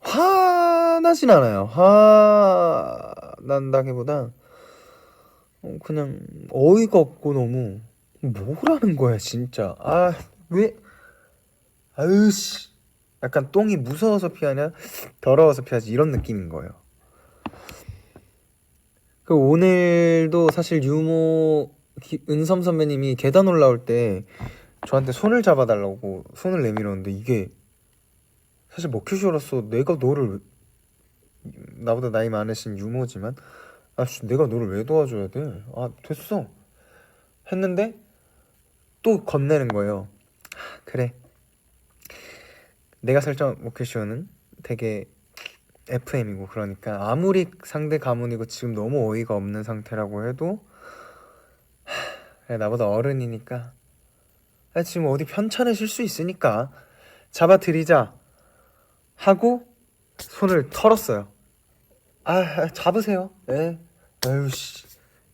화나진 않아요. 화난다기보다 그냥 어이가 없고, 너무 뭐라는 거야 진짜. 왜? 아유씨, 약간 똥이 무서워서 피하냐 더러워서 피하지, 이런 느낌인 거예요. 그 오늘도 사실 유모 은섬 선배님이 계단 올라올 때 저한테 손을 잡아달라고 손을 내밀었는데, 이게 사실 먹큐쇼로서 내가 너를 나보다 나이 많으신 유모지만 내가 너를 왜 도와줘야 돼? 됐어 했는데 또 건네는 거예요. 그래, 내가 설정한 먹큐쇼는 되게 FM이고 그러니까 아무리 상대 가문이고 지금 너무 어이가 없는 상태라고 해도 그래, 나보다 어른이니까 지금 어디 편찮으실 수 있으니까 잡아드리자 하고 손을 털었어요. 잡으세요. 네. 아유 씨,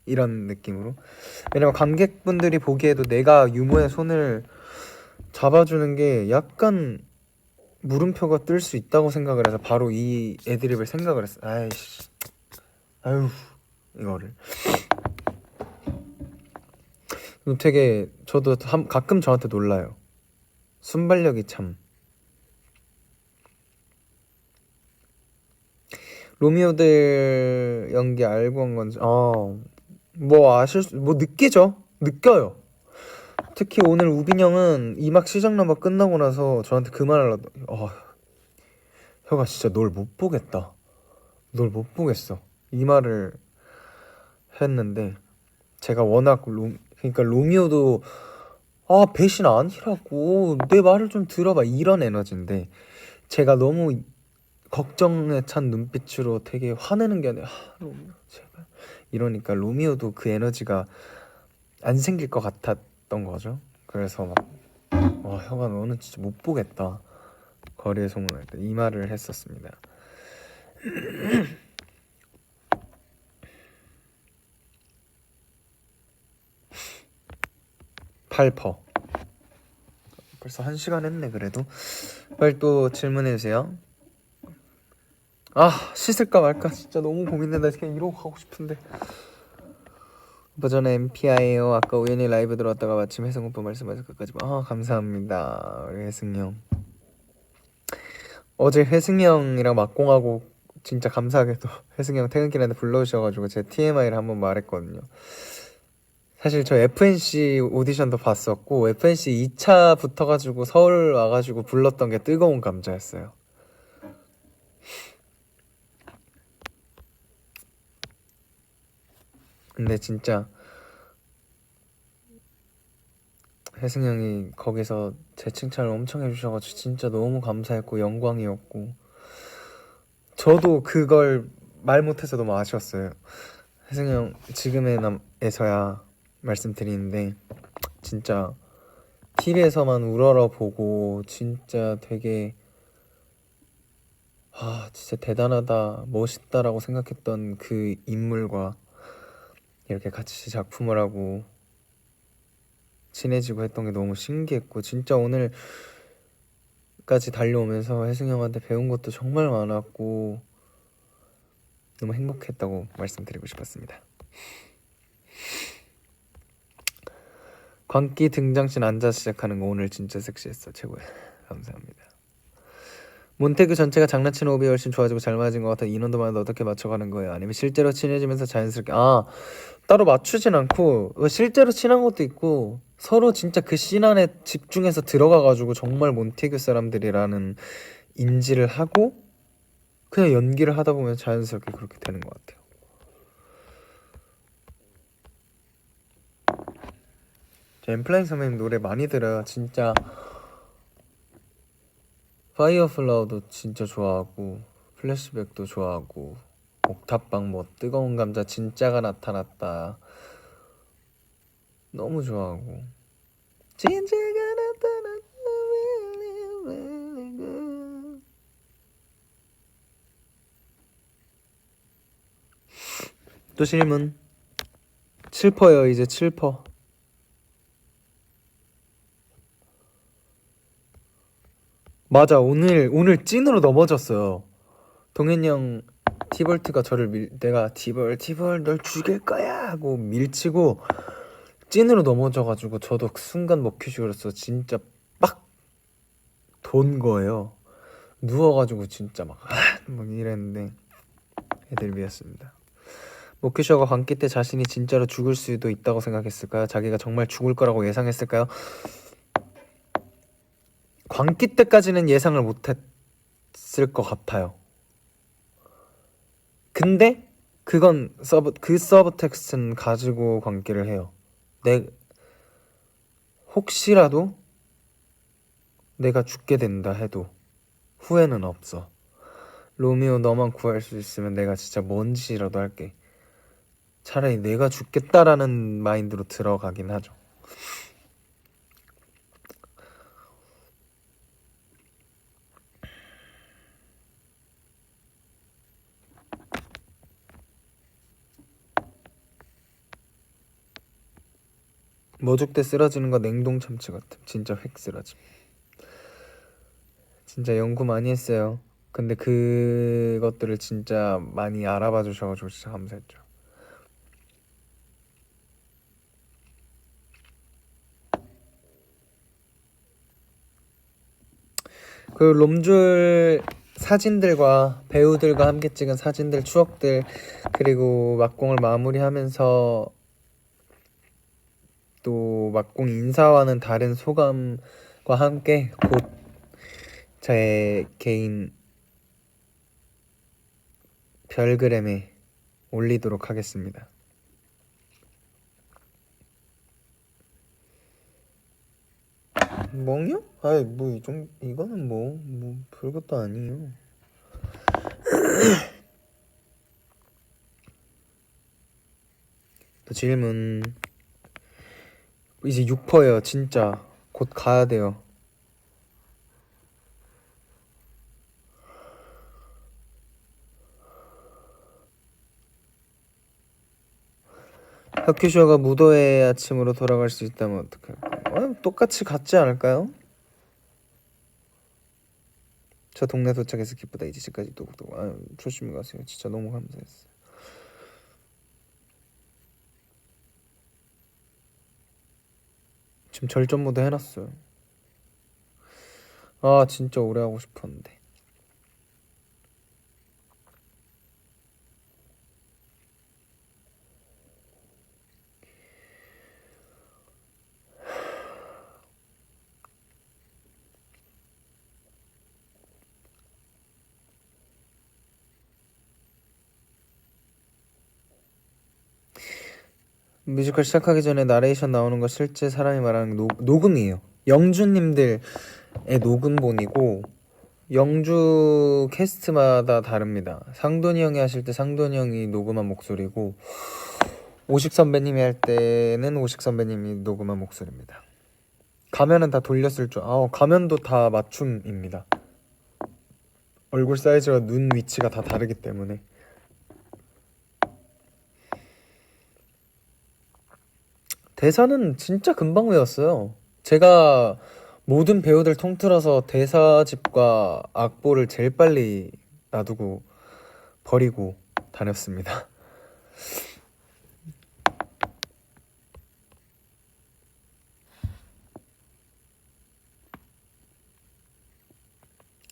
이런 느낌으로. 왜냐면 관객분들이 보기에도 내가 유모의 손을 잡아주는 게 약간 물음표가 뜰 수 있다고 생각을 해서 바로 이 애드립을 생각을 했어. 아유 이거를 되게 저도 가끔 저한테 놀라요. 순발력이 참. 로미오들 연기 알고 한 건지 뭐 느껴요. 특히 오늘 우빈 형은 2막 시작 넘버 끝나고 나서 저한테 그 말을 혀가 진짜 널 못 보겠다, 널 못 보겠어 이 말을 했는데 제가 워낙 그러니까 로미오도 배신 아니라고 내 말을 좀 들어봐 이런 에너지인데 제가 너무 걱정에 찬 눈빛으로 되게 화내는 게 아니라 로미오 제발 이러니까 로미오도 그 에너지가 안 생길 것 같았던 거죠. 그래서 막 혀가 너는 진짜 못 보겠다 거리에 소문날 때 이 말을 했었습니다. 팔퍼 벌써 1시간 했네. 그래도 빨리 또 질문해주세요. 씻을까 말까 진짜 너무 고민된다. 그냥 이러고 가고 싶은데. 오빠 저는 MPI에요. 아까 우연히 라이브 들어왔다가 마침 혜승 오빠 말씀하셔서 끝까지 감사합니다. 우리 혜승 형. 어제 혜승 형이랑 막공하고 진짜 감사하게도 혜승 형 퇴근길에 불러주셔가지고 제 TMI를 한번 말했거든요. 사실 저 FNC 오디션도 봤었고 FNC 2차 붙어가지고 서울 와가지고 불렀던 게 뜨거운 감자였어요. 근데 진짜 혜승 형이 거기서 제 칭찬을 엄청 해주셔가지고 진짜 너무 감사했고 영광이었고 저도 그걸 말 못해서 너무 아쉬웠어요. 혜승 형 지금에서야 말씀드리는데 진짜 TV에서만 우러러 보고 진짜 되게 진짜 대단하다 멋있다라고 생각했던 그 인물과 이렇게 같이 작품을 하고 친해지고 했던 게 너무 신기했고 진짜 오늘까지 달려오면서 혜승 형한테 배운 것도 정말 많았고 너무 행복했다고 말씀드리고 싶었습니다. 광기 등장씬 앉아 시작하는 거 오늘 진짜 섹시했어. 최고야. 감사합니다. 몬테그 전체가 장난치는 호흡이 훨씬 좋아지고 잘 맞은 것 같아. 인원도 많은데 어떻게 맞춰가는 거예요? 아니면 실제로 친해지면서 자연스럽게 따로 맞추진 않고 실제로 친한 것도 있고 서로 진짜 그 씬 안에 집중해서 들어가가지고 정말 몬테그 사람들이라는 인지를 하고 그냥 연기를 하다 보면 자연스럽게 그렇게 되는 것 같아요. 엠플라잉 선배님 노래 많이 들어요. 진짜 파이어플라워도 진짜 좋아하고 플래시백도 좋아하고 옥탑방 뭐 뜨거운 감자 진짜가 나타났다 너무 좋아하고 진짜가 나타났다 또 질문 7퍼요. 이제 7퍼. 맞아 오늘 찐으로 넘어졌어요. 동현이 형 티볼트가 저를 내가 티볼 널 죽일 거야 하고 밀치고 찐으로 넘어져가지고 저도 그 순간 먹히시로서 진짜 빡 돈 거예요. 누워가지고 진짜 막 이랬는데 애들비였습니다. 모키쇼가 광기 때 자신이 진짜로 죽을 수도 있다고 생각했을까요? 자기가 정말 죽을 거라고 예상했을까요? 광기 때까지는 예상을 못했던 있을 것 같아요. 근데 그건 그 서브 텍스트는 가지고 관계를 해요. 혹시라도 내가 죽게 된다 해도 후회는 없어. 로미오 너만 구할 수 있으면 내가 진짜 뭔 짓이라도 할게. 차라리 내가 죽겠다라는 마인드로 들어가긴 하죠. 머죽 때 쓰러지는 거 냉동 참치 같음. 진짜 획 쓰러짐. 진짜 연구 많이 했어요. 근데 그것들을 진짜 많이 알아봐 주셔가지고 진짜 감사했죠. 그 롬줄 사진들과 배우들과 함께 찍은 사진들, 추억들, 그리고 막공을 마무리하면서 또 막공 인사와는 다른 소감과 함께 곧 제 개인 별그램에 올리도록 하겠습니다. 멍이요? 아이 뭐 이거는 뭐 별것도 아니에요. 또 질문. 이제 6%예요. 진짜 곧 가야 돼요. 혁규쇼가 무도의 아침으로 돌아갈 수 있다면 어떡할까요? 똑같이 같지 않을까요? 저 동네 도착해서 기쁘다. 이제 집까지 또또 조심히 가세요. 진짜 너무 감사했어요. 지금 절전 모드 해놨어요. 아 진짜 오래 하고 싶었는데. 뮤지컬 시작하기 전에 나레이션 나오는 거 실제 사람이 말하는 녹음이에요. 영주님들의 녹음본이고 영주 캐스트마다 다릅니다. 상돈이 형이 하실 때 상돈이 형이 녹음한 목소리고 오식 선배님이 할 때는 오식 선배님이 녹음한 목소리입니다. 가면은 다 돌렸을 줄. 가면도 다 맞춤입니다. 얼굴 사이즈와 눈 위치가 다 다르기 때문에. 대사는 진짜 금방 외웠어요. 제가 모든 배우들 통틀어서 대사집과 악보를 제일 빨리 놔두고 버리고 다녔습니다.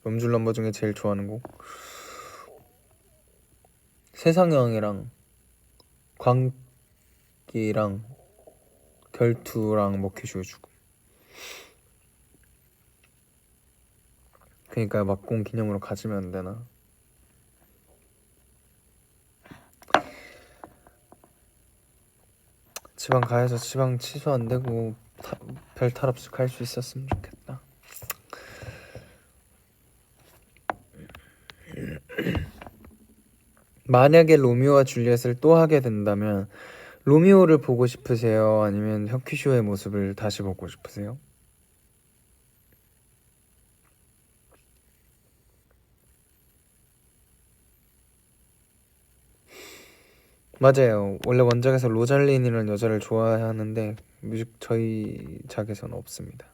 음줄 넘버 중에 제일 좋아하는 곡 세상여왕이랑 광기랑 결투랑 먹히쇼의 죽음. 그러니까 막공 기념으로 가지면 안 되나? 지방 가야죠. 지방 취소 안 되고 별 탈 없이 갈 수 있었으면 좋겠다. 만약에 로미오와 줄리엣을 또 하게 된다면 로미오를 보고 싶으세요? 아니면 혁키쇼의 모습을 다시 보고 싶으세요? 맞아요. 원래 원작에서 로잘린이라는 여자를 좋아하는데 저희 작에서는 없습니다.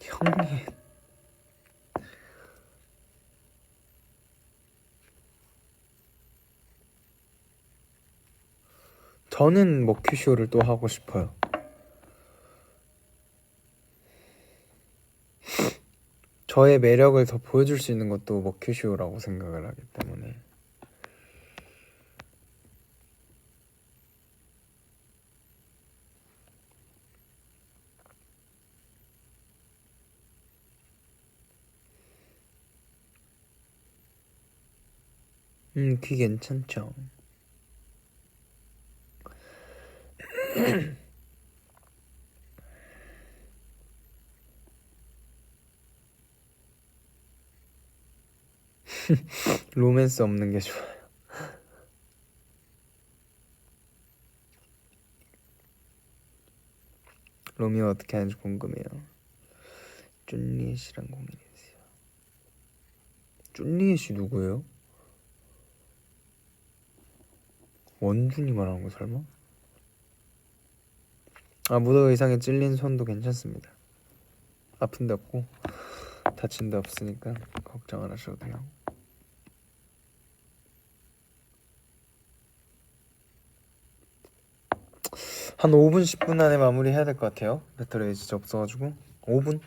형님. 저는 먹큐쇼를 또 하고 싶어요. 저의 매력을 더 보여줄 수 있는 것도 먹큐쇼라고 생각을 하기 때문에. 귀 괜찮죠? 로맨스 없는 게 좋아요. 로미오 어떻게 하는지 궁금해요. 쭌리엣 씨랑 고민했어요. 쭌리엣 씨 누구예요? 원준이 말하는 거 설마? 무더 의상에 찔린 손도 괜찮습니다. 아픈 데 없고 다친 데 없으니까 걱정 안 하셔도 돼요. 한 5분 10분 안에 마무리 해야 될 것 같아요. 배터리 진짜 없어가지고 5분?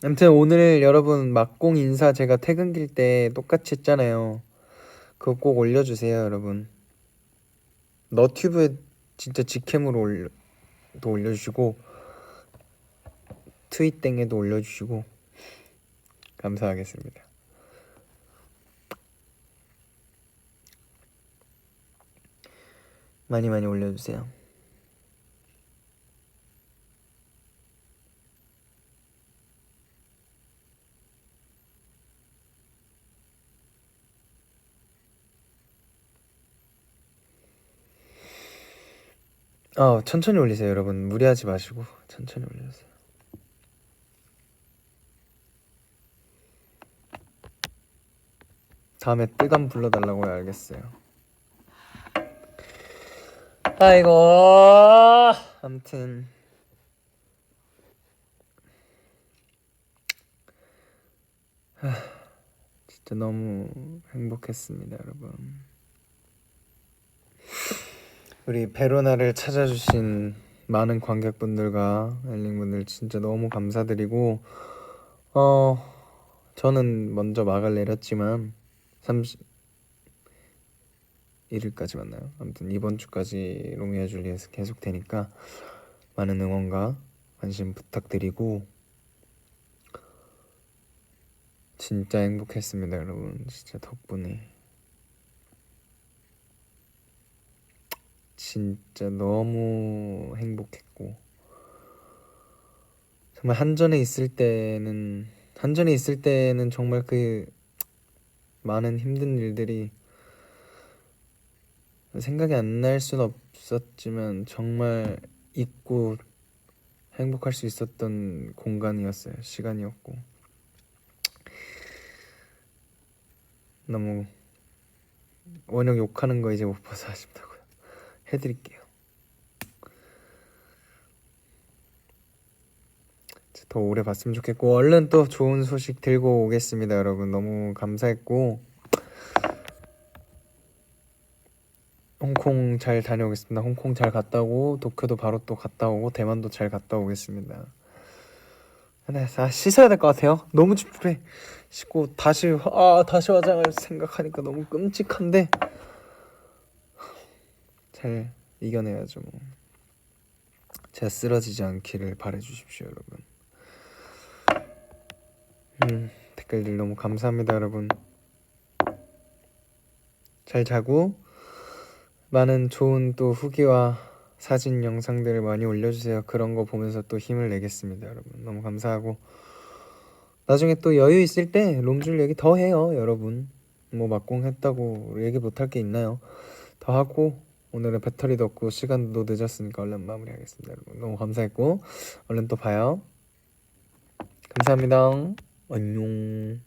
아무튼 오늘 여러분 막공 인사 제가 퇴근길 때 똑같이 했잖아요. 그거 꼭 올려주세요 여러분. 너튜브에 진짜 직캠으로 또 올려주시고 트윗땡에도 올려주시고 감사하겠습니다. 많이 많이 올려주세요. 천천히 올리세요 여러분. 무리하지 마시고 천천히 올려주세요. 다음에 뜨감 불러달라고요. 알겠어요. 아이고 아무튼 진짜 너무 행복했습니다 여러분. 우리 베로나를 찾아주신 많은 관객분들과 엘링분들 진짜 너무 감사드리고 저는 먼저 막을 내렸지만 31일까지 만나요. 아무튼 이번 주까지 로미오 줄리엣 계속 되니까 많은 응원과 관심 부탁드리고 진짜 행복했습니다 여러분. 진짜 덕분에 진짜 너무 행복했고 정말 한전에 있을 때는 정말 그 많은 힘든 일들이 생각이 안 날 순 없었지만 정말 잊고 행복할 수 있었던 공간이었어요. 시간이었고 너무 원영 욕하는 거 이제 못 봐서 아쉽다고요. 해드릴게요. 더 오래 봤으면 좋겠고 얼른 또 좋은 소식 들고 오겠습니다 여러분. 너무 감사했고 홍콩 잘 다녀오겠습니다. 홍콩 잘 갔다 오고 도쿄도 바로 또 갔다 오고 대만도 잘 갔다 오겠습니다. 네, 씻어야 될 것 같아요. 너무 찌푸래. 씻고 다시 화장을 생각하니까 너무 끔찍한데 잘 이겨내야죠 뭐. 제가 쓰러지지 않기를 바라주십시오 여러분. 댓글들 너무 감사합니다 여러분. 잘 자고 많은 좋은 또 후기와 사진 영상들을 많이 올려주세요. 그런 거 보면서 또 힘을 내겠습니다 여러분. 너무 감사하고 나중에 또 여유 있을 때 롬줄 얘기 더 해요 여러분. 뭐 막공했다고 얘기 못할 게 있나요? 더 하고 오늘은 배터리도 없고 시간도 늦었으니까 얼른 마무리하겠습니다 여러분. 너무 감사했고 얼른 또 봐요. 감사합니다. 안녕.